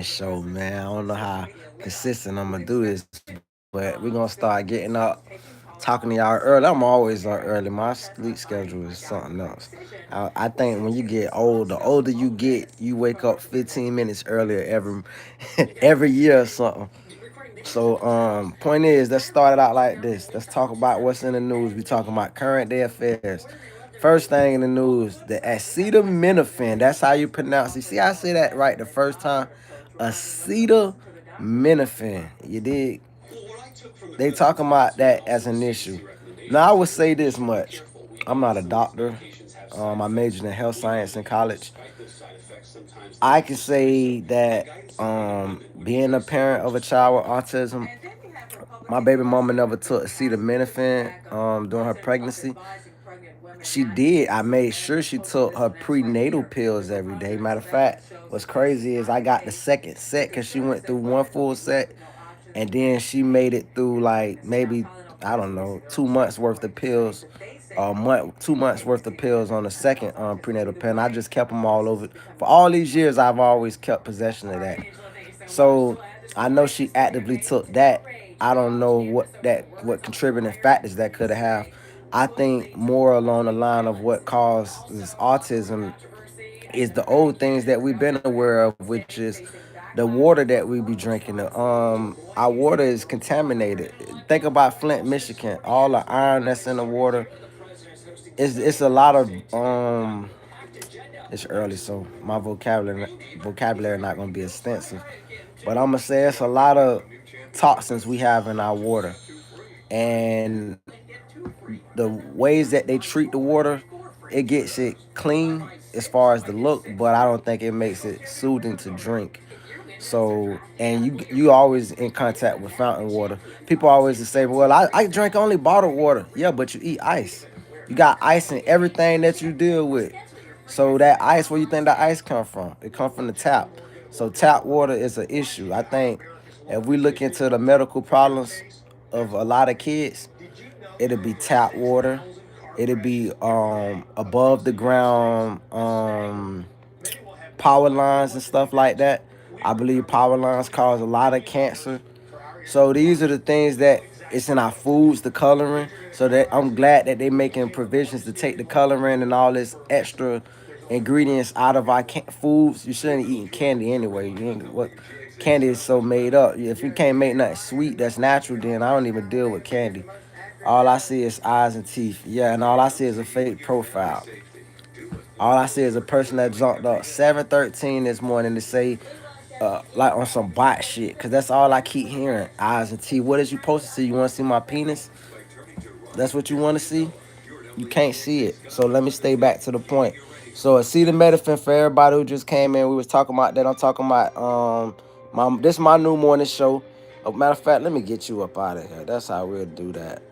show, man. I don't know how consistent I'm gonna do this, but we're gonna start getting up, talking to y'all early. I'm always up early. My sleep schedule is something else. I think when you get old, the older you get, you wake up 15 minutes earlier every every year or something. So, point is, let's start it out like this. Let's talk about what's in the news. We talking about current day affairs. First thing in the news, the acetaminophen. That's how you pronounce it. See, I say that right the first time. Acetaminophen. You did. They talking about that as an issue. Now, I would say this much. I'm not a doctor. I majored in health science in college. I can say that being a parent of a child with autism, my baby mama never took acetaminophen during her pregnancy. She did. I made sure she took her prenatal pills every day. Matter of fact, what's crazy is I got the second set because she went through one full set, and then she made it through like maybe I don't know 2 months worth of pills, a month, 2 months worth of pills on the second prenatal pill. And I just kept them all over. For all these years, I've always kept possession of that. So I know she actively took that. I don't know what contributing factors that could have. I think more along the line of what causes autism is the old things that we've been aware of, which is the water that we be drinking. Our water is contaminated. Think about Flint, Michigan. All the iron that's in the water. It's a lot of It's early, so my vocabulary not gonna be extensive. But I'm gonna say it's a lot of toxins we have in our water, and the ways that they treat the water, it gets it clean as far as the look, but I don't think it makes it soothing to drink. So, and you always in contact with fountain water. People always say, "Well, I drink only bottled water." Yeah, but you eat ice. You got ice in everything that you deal with. So that ice, where you think that ice come from? It come from the tap. So tap water is an issue. I think if we look into the medical problems of a lot of kids, it'll be tap water. It'll be above the ground power lines and stuff like that. I believe power lines cause a lot of cancer. So these are the things that it's in our foods, the coloring. So that I'm glad that they making provisions to take the coloring and all this extra ingredients out of our foods. You shouldn't eat candy anyway. You ain't, what candy is so made up. If you can't make nothing sweet that's natural, then I don't even deal with candy. All I see is eyes and teeth. Yeah, and all I see is a fake profile. All I see is a person that jumped up 7:13 this morning to say like on some bot shit, cause that's all I keep hearing. Eyes and teeth. What is you supposed to see? You want to see my penis? That's what you want to see? You can't see it. So let me stay back to the point. So acetaminophen for everybody who just came in. We was talking about that. I'm talking about my this is my new morning show. Matter of fact, let me get you up out of here. That's how we'll do that.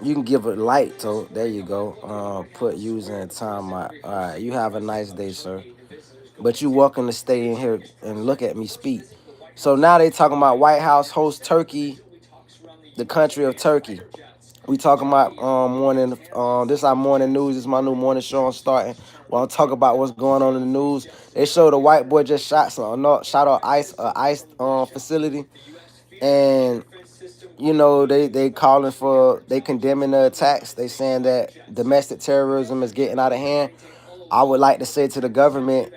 You can give it light, so there you go. Put using time out. All right, you have a nice day, sir. But you welcome to stay in here and look at me speak. So now they talking about White House host Turkey, the country of Turkey. We talking about morning. This our morning news. This is my new morning show. I'm starting. Well, I'm talking about what's going on in the news. They showed a white boy just shot some, no, shot a ice facility, and they calling for, they condemning the attacks. They saying that domestic terrorism is getting out of hand. I would like to say to the government,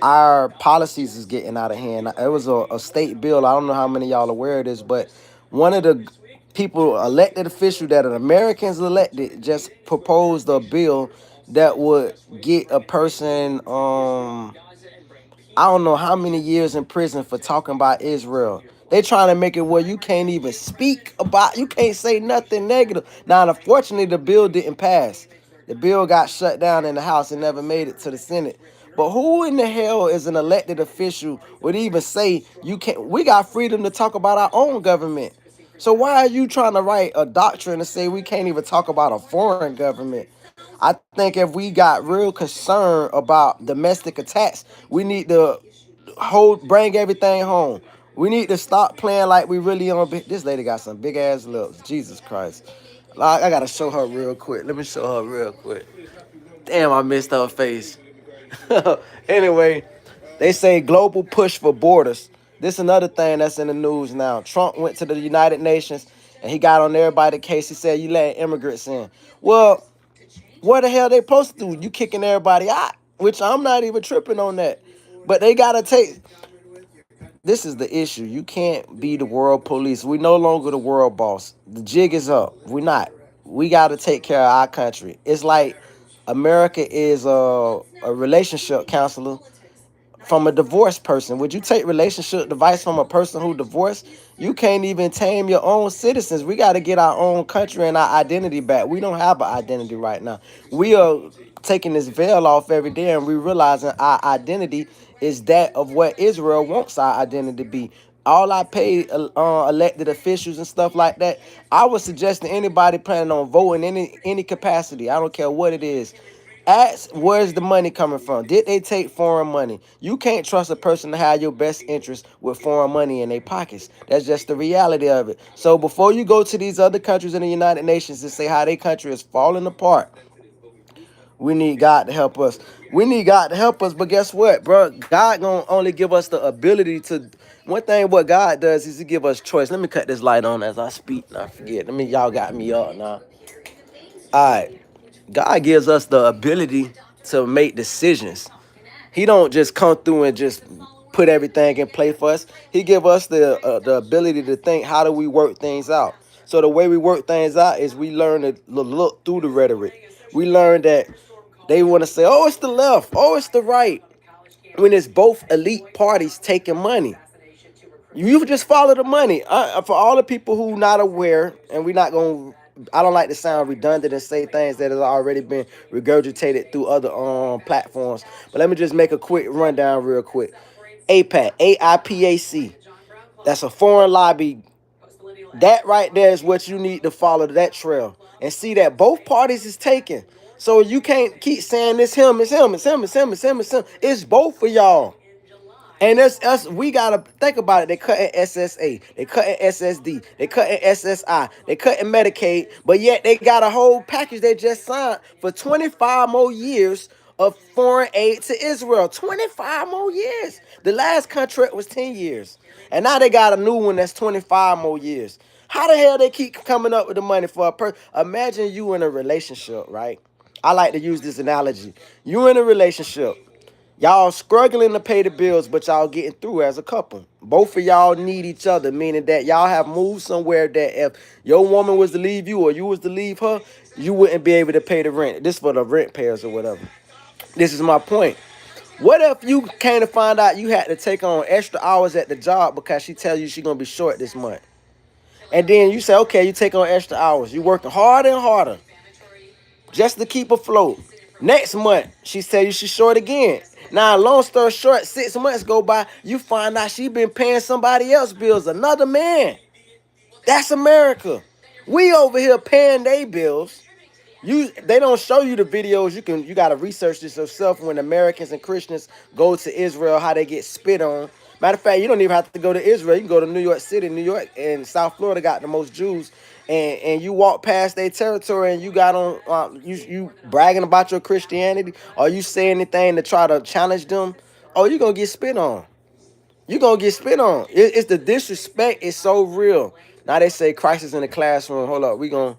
our policies is getting out of hand. It was a state bill. I don't know how many of y'all aware of this, but one of the people, elected official that an Americans elected, just proposed a bill that would get a person I don't know how many years in prison for talking about Israel. They trying to make it where you can't even speak about, you can't say nothing negative. Now, unfortunately, the bill didn't pass. The bill got shut down in the House and never made it to the Senate. But who in the hell is an elected official would even say you can't? We got freedom to talk about our own government. So why are you trying to write a doctrine to say we can't even talk about a foreign government? I think if we got real concern about domestic attacks, we need to bring everything home. We need to stop playing like we really on. This lady got some big ass lips. Jesus Christ. I gotta show her real quick. Let me show her real quick. Damn, I missed her face. Anyway, They say global push for borders. This is another thing that's in the news now. Trump went to the United Nations and he got on everybody's case. He said, you letting immigrants in. Well, what the hell they supposed to do? You kicking everybody out, which I'm not even tripping on that. But they got to take, this is the issue. You can't be the world police. We no longer the world boss. The jig is up. We're not. We got to take care of our country. It's like America is a relationship counselor from a divorced person. Would you take relationship advice from a person who divorced? You can't even tame your own citizens. We got to get our own country and our identity back. We don't have an identity right now. We are taking this veil off every day and we realizing our identity is that of what Israel wants our identity to be. All I paid elected officials and stuff like that. I would suggest to anybody planning on voting in any capacity. I don't care what it is. Ask where's the money coming from? Did they take foreign money? You can't trust a person to have your best interest with foreign money in their pockets. That's just the reality of it. So before you go to these other countries in the United Nations and say how their country is falling apart, we need God to help us. We need God to help us, but guess what, bro? God gonna only give us the ability to. One thing what God does is He give us choice. Let me cut this light on as I speak. I forget. Y'all got me up now. All right. God gives us the ability to make decisions. He don't just come through and just put everything in play for us. He give us the ability to think, how do we work things out? So the way we work things out is we learn to look through the rhetoric. We learn that they want to say, oh, it's the left, oh, it's the right, when it's both elite parties taking money. You just follow the money. For all the people who not aware, and we're not going to, I don't like to sound redundant and say things that have already been regurgitated through other platforms. But let me just make a quick rundown real quick. APAC, AIPAC. That's a foreign lobby. That right there is what you need to follow that trail and see that both parties is taking. So you can't keep saying it's him, it's him, it's him, it's him, it's him, it's him. It's both of y'all. And that's us. We gotta think about it. They cutting SSA, they cutting SSD, they cutting SSI, they cutting Medicaid, but yet they got a whole package they just signed for 25 more years of foreign aid to Israel. 25 more years. The last contract was 10 years, and now they got a new one that's 25 more years. How the hell they keep coming up with the money for a person? Imagine you in a relationship, right? I like to use this analogy. You in a relationship. Y'all struggling to pay the bills, but y'all getting through as a couple. Both of y'all need each other, meaning that y'all have moved somewhere that if your woman was to leave you or you was to leave her, you wouldn't be able to pay the rent. This for the rent payers or whatever. This is my point. What if you came to find out you had to take on extra hours at the job because she tells you she's going to be short this month? And then you say, okay, you take on extra hours. You working harder and harder just to keep afloat. Next month, she tell you she's short again. Now, long story short, 6 months go by, you find out she been paying somebody else bills, another man. That's America. We over here paying their bills. They don't show you the videos. You gotta research this yourself when Americans and Christians go to Israel, how they get spit on. Matter of fact, you don't even have to go to Israel. You can go to New York City. New York and South Florida got the most Jews. And you walk past their territory and you got on you bragging about your Christianity, or you say anything to try to challenge them, oh, you're gonna get spit on. You're gonna get spit on. It's the disrespect is so real. Now they say Christ is in the classroom. Hold up,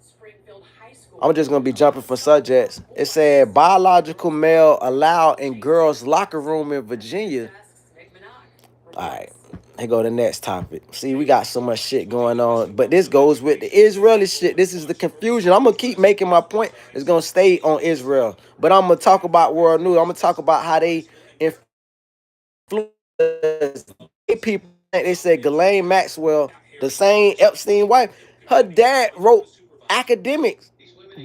I'm just gonna be jumping for subjects. It said biological male allowed in girls' locker room in Virginia. All right, here go the next topic. See, we got so much shit going on, but this goes with the Israeli shit. This is the confusion. I'm gonna keep making my point. It's gonna stay on Israel, but I'm gonna talk about world news. I'm gonna talk about how they influence people. They said Ghislaine Maxwell, the same Epstein wife, her dad wrote academics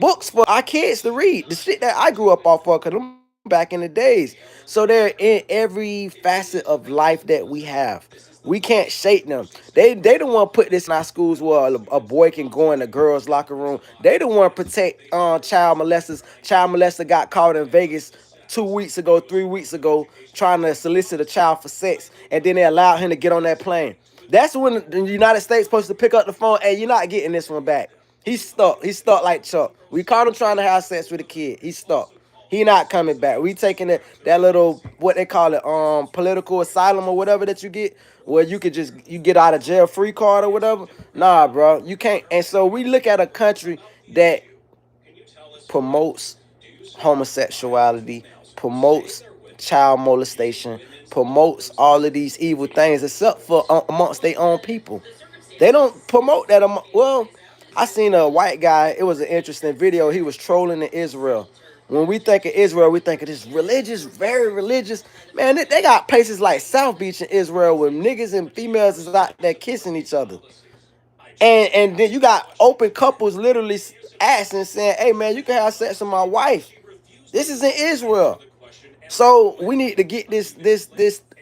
books for our kids to read. The shit that I grew up off of, cause I'm back in the days. So they're in every facet of life that we have. We can't shake them. They the one put this in our schools where a boy can go in a girl's locker room. They the one protect child molesters. Child molester got caught in Vegas 2 weeks ago, 3 weeks ago, trying to solicit a child for sex, and then they allowed him to get on that plane. That's when the United States supposed to pick up the phone. Hey, you're not getting this one back. He's stuck. He's stuck like Chuck. We caught him trying to have sex with a kid. He's stuck. He not coming back. We taking that little, what they call it, political asylum or whatever that you get, where you could just, you get out of jail free card or whatever. Nah, bro, you can't. And so we look at a country that promotes homosexuality, promotes child molestation, promotes all of these evil things, except for amongst their own people. They don't promote that. Well, I seen a white guy. It was an interesting video. He was trolling in Israel. When we think of Israel, we think of this religious, very religious. Man, they got places like South Beach in Israel where niggas and females is out there kissing each other. And then you got open couples literally asking, saying, hey, man, you can have sex with my wife. This is in Israel. So we need to get this.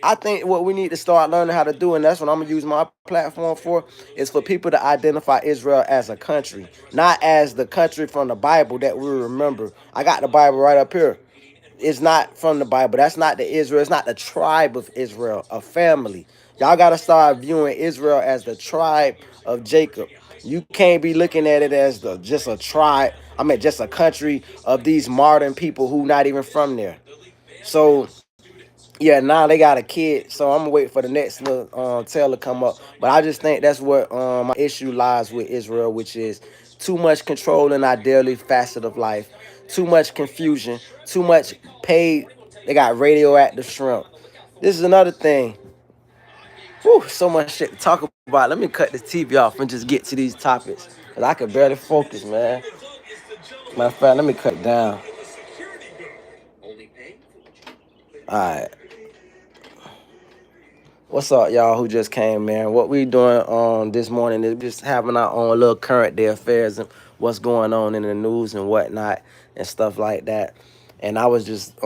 I think what we need to start learning how to do, and that's what I'm gonna use my platform for, is for people to identify Israel as a country, not as the country from the Bible that we remember. I got the Bible right up here. It's not from the Bible. That's not the Israel. It's not the tribe of Israel, a family. Y'all got to start viewing Israel as the tribe of Jacob. You can't be looking at it as just a tribe. I mean, just a country of these modern people who not even from there. So yeah, now they got a kid, so I'm gonna wait for the next little tale to come up. But I just think that's what my issue lies with Israel, which is too much control in our daily facet of life, too much confusion, too much paid. They got radioactive shrimp. This is another thing. Whew, so much shit to talk about. Let me cut the TV off and just get to these topics, cause I can barely focus, man. Matter of fact, let me cut it down. All right. What's up, y'all who just came, man? What we doing this morning is just having our own little current day affairs and what's going on in the news and whatnot and stuff like that. And I was just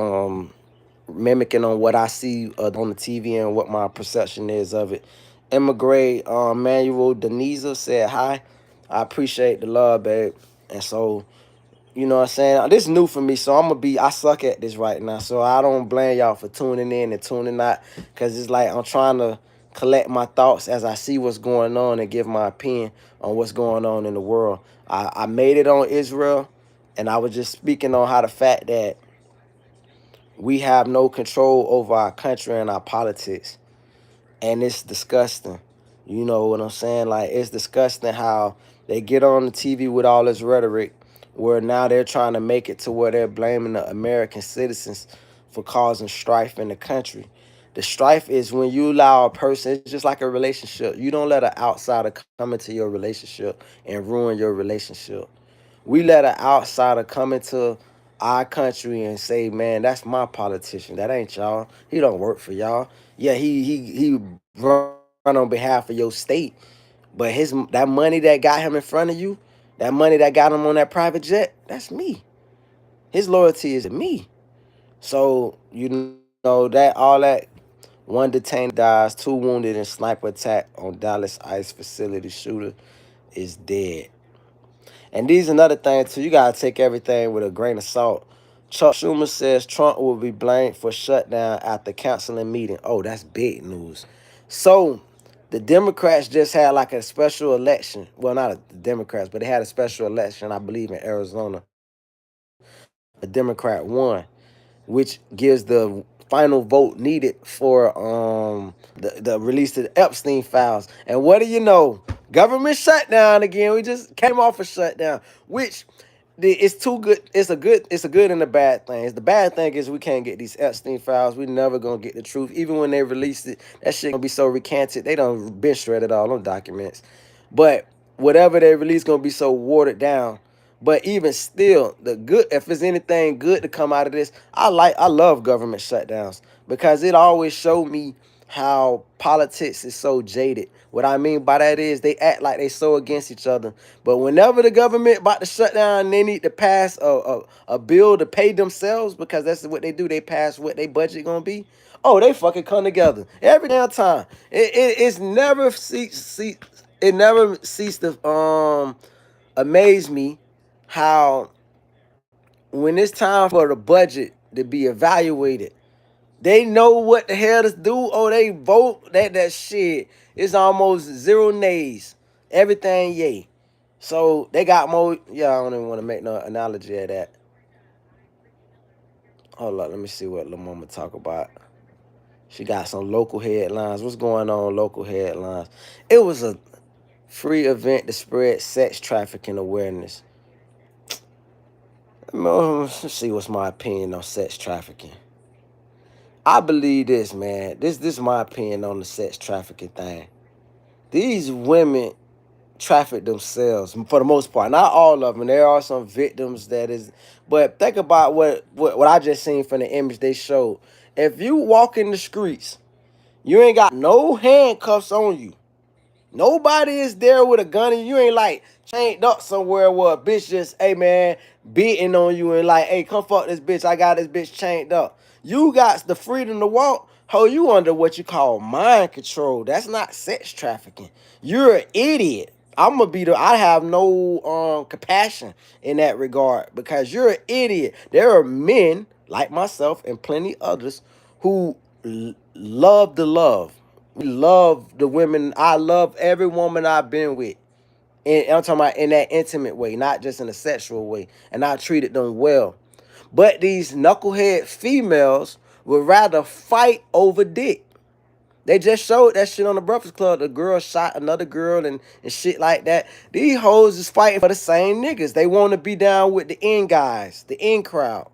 mimicking on what I see on the TV and what my perception is of it. Immigrate Manuel Deniza said hi. I appreciate the love, babe. And so, you know what I'm saying? This is new for me, so I suck at this right now. So I don't blame y'all for tuning in and tuning out, because it's like I'm trying to collect my thoughts as I see what's going on and give my opinion on what's going on in the world. I made it on Israel, and I was just speaking on how the fact that we have no control over our country and our politics. And it's disgusting. You know what I'm saying? Like, it's disgusting how they get on the TV with all this rhetoric, where now they're trying to make it to where they're blaming the American citizens for causing strife in the country. The strife is when you allow a person, it's just like a relationship. You don't let an outsider come into your relationship and ruin your relationship. We let an outsider come into our country and say, man, that's my politician. That ain't y'all. He don't work for y'all. Yeah, he run on behalf of your state. But that money that got him in front of you, that money that got him on that private jet, that's me. His loyalty is to me. So, you know, that all that, one detained dies, two wounded in sniper attack on Dallas ICE facility, shooter is dead. And these another thing too. You gotta take everything with a grain of salt. Chuck Schumer says Trump will be blamed for shutdown after canceling meeting. Oh, that's big news. So the Democrats just had like a special election. Well, not the Democrats, but they had a special election, I believe, in Arizona. A Democrat won, which gives the final vote needed for the release of the Epstein files. And what do you know? Government shutdown again. We just came off a shutdown, which it's too good. It's a good and a bad thing. The bad thing is we can't get these Epstein files. We never gonna get the truth. Even when they release it, that shit gonna be so recanted. They done been shredded all them documents. But whatever they release gonna be so watered down. But even still, the good, if there's anything good to come out of this, I love government shutdowns, because it always showed me how politics is so jaded. What I mean by that is they act like they so against each other. But whenever the government about to shut down, they need to pass a bill to pay themselves, because that's what they do. They pass what they budget gonna be. Oh, they fucking come together every damn time. It's never it never ceased to amaze me how when it's time for the budget to be evaluated, they know what the hell to do. Oh, they vote that shit. It's almost zero nays. Everything yay. So they got more. Yeah, I don't even want to make no analogy of that. Hold up, let me see what Lil Mama talk about. She got some local headlines. What's going on, local headlines? It was a free event to spread sex trafficking awareness. Let's see what's my opinion on sex trafficking. I believe this, man. This is my opinion on the sex trafficking thing. These women traffic themselves for the most part. Not all of them. There are some victims that is, but think about what I just seen from the image they showed. If you walk in the streets, you ain't got no handcuffs on you. Nobody is there with a gun and you ain't like chained up somewhere where a bitch just, hey man, beating on you and like, hey, come fuck this bitch. I got this bitch chained up. You got the freedom to walk. Ho, you under what you call mind control. That's not sex trafficking. You're an idiot. I'm gonna be I have no compassion in that regard because you're an idiot. There are men like myself and plenty others who love the love. We love the women. I love every woman I've been with. And I'm talking about in that intimate way, not just in a sexual way. And I treated them well. But these knucklehead females would rather fight over dick. They just showed that shit on the Breakfast Club. The girl shot another girl and shit like that. These hoes is fighting for the same niggas. They want to be down with the in guys, the in crowd.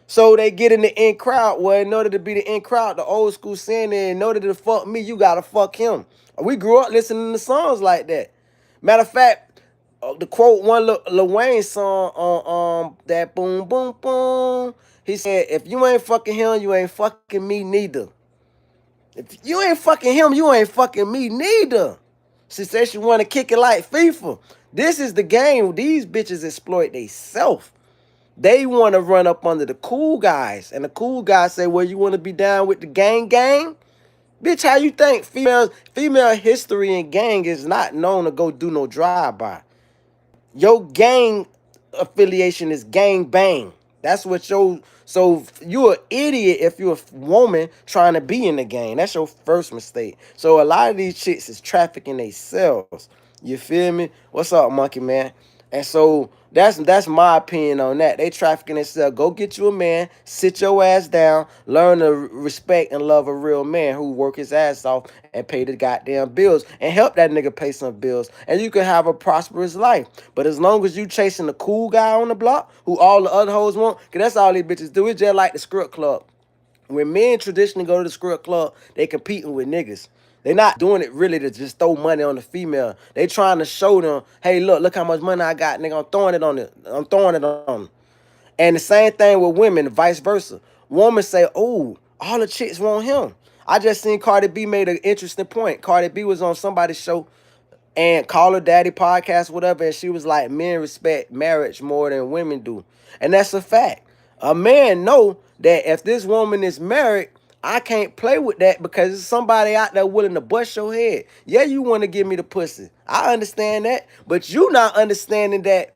So they get in the in crowd. Well, in order to be the in crowd, the old school saying, in order to fuck me, you gotta fuck him. We grew up listening to songs like that. Matter of fact, to quote one Lil Wayne song on that boom boom boom, he said, "If you ain't fucking him, you ain't fucking me neither. If you ain't fucking him, you ain't fucking me neither." She said she want to kick it like FIFA. This is the game. These bitches exploit they self. They want to run up under the cool guys. And the cool guys say, well, you want to be down with the gang gang? Bitch, how you think female history and gang is not known to go do no drive-by? Your gang affiliation is gang bang. That's what so you're an idiot if you're a woman trying to be in the gang. That's your first mistake. So a lot of these chicks is trafficking themselves. You feel me? What's up, monkey man? And so that's my opinion on that. They trafficking themselves. Go get you a man, sit your ass down, learn to respect and love a real man who work his ass off and pay the goddamn bills and help that nigga pay some bills. And you can have a prosperous life. But as long as you chasing the cool guy on the block who all the other hoes want, because that's all these bitches do. It's just like the strip club. When men traditionally go to the strip club, they competing with niggas. They not doing it really to just throw money on the female. They trying to show them, hey, look how much money I got, nigga. I'm throwing it on it. I'm throwing it on them. And the same thing with women, vice versa. Women say, oh, all the chicks want him. I just seen Cardi B made an interesting point. Cardi B was on somebody's show and Call Her Daddy podcast, whatever, and she was like, men respect marriage more than women do. And that's a fact. A man know that if this woman is married, I can't play with that because there's somebody out there willing to bust your head. Yeah, you want to give me the pussy. I understand that. But you not understanding that